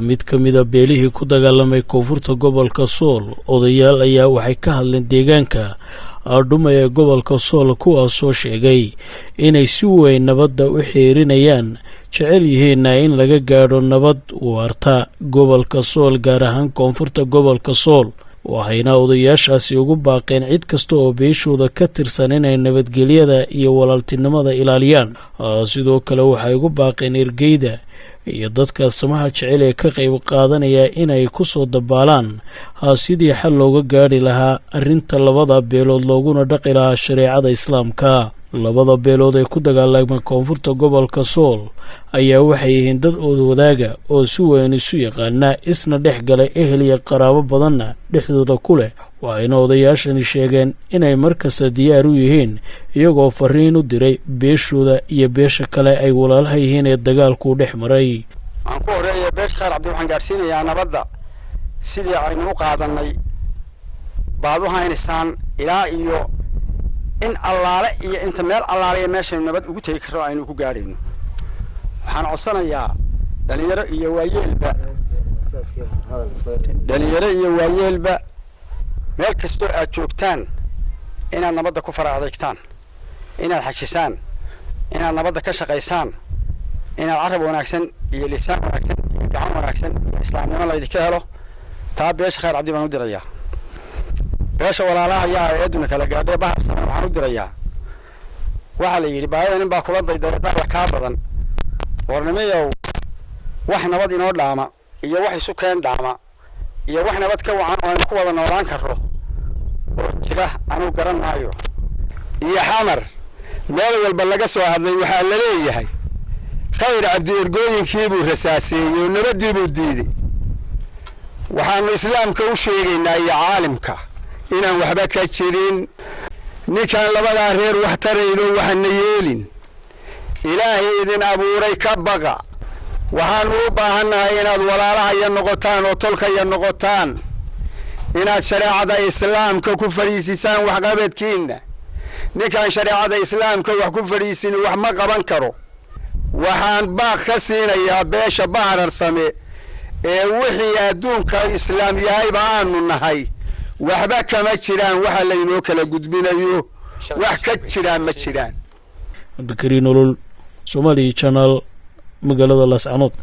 mid ka mid ah beelihii ku dagaalamay koonfurta gobolka Sool odayaal ayaa waxay ka hadleen deegaanka Aardhuma ee gobolka Sool kuwaasoo sheegay inay si weyn nabadda u xeerinayaan jecel yihiin in laga gaadho nabad waarta gobolka Sool gaar ahaan koonfurta gobolka Sool waxayna odayaashaasi ugu baaqeen cid kasta oo beeshooda ka tirsan inay nabadgelyada iyo walaaltinimada ilaaliyaan sidoo kale waxay ugu baaqeen ergeyda iyo dadka samaha jecel ee ka qayb qaadanaya inay ku soo dabaalaan sidii xal looga gaari lahaa arrinta labada beelood looguna dhaqi lahaa shareecada islaamka labada beelood ee ku dagaalamay koonfurta gobolka Sool ayaa waxay yihiin dad wadaaga oo si weyn isu yaqaana isna dhex galay ehel iyo qaraabo badanna dhexdooda ku leh waxayna odayaashani sheegeen inay markasta diyaar u yihiin iyagoo fariin u diray beeshooda iyo beesha kale ay walaalaha yihiin ee dagaalku dhex maray aan ku horeeyay beesh Khayr Cabdi waxaan gaarsiinayaa nabadda sidii aynu u qaadanay baaduha insan ilaa iyo in allaale iyo inta meel allaale meesha nabad ugu tagi karo aynu ku gaareyno waxaan codsanayaa dhalinyaro iyo waayeelba meel kasta aad joogtaan inaad nabadda ku faraadegtaan inaad xajisaan inaad nabadda ka shaqeysaan inaad carab wanaagsan iyo lisaan wanaagsan iyo gacan wanaagsan iyo islaamnimo la idinka helo taa beesha Khayr Cabdi baan u dirayaa beesha walaalaha ayaa eeduna kala gaadhay bahar sameeyay waxaan u dirayaa waxa la yiri baayadan baa kula dayday dad ka badan warnamayow wax nabad inoo dhaama iyo wax isu keen dhaama iyo wax nabad ka wacan oo ku wada noolaan karo oo jira anu garanaayo iyo xamar meel walba laga soo hadlay waxa la leeyahay Khayr Cabdi ergooyinkii buu rasaaseeyay nabadii buu diiday waxaan islaamka u sheegaynaa iyo caalimka inaan waxba ka jirin ninkan labada reer wax tarayno waxna yeelin ilaahay idin abuuray ka baqa waxaan u baahanahay inaad walaalaha iyo noqotaan oo tolka iyo noqotaan inaad shareecada islaamka ku fariisisaan wax qabadkiina ninkan shareecada islaamka wax ku fariisin wax ma qaban karo waxaan baaq ka siinayaa beesha Bahar Same ee wixii adduunka islaam yahay baanu nahay waxba kama jiraan waxa la inoo kala gudbinayo wax ka jiraan ma jiraan Abdikariin Nolol Somali Channel magaalada Laascaanood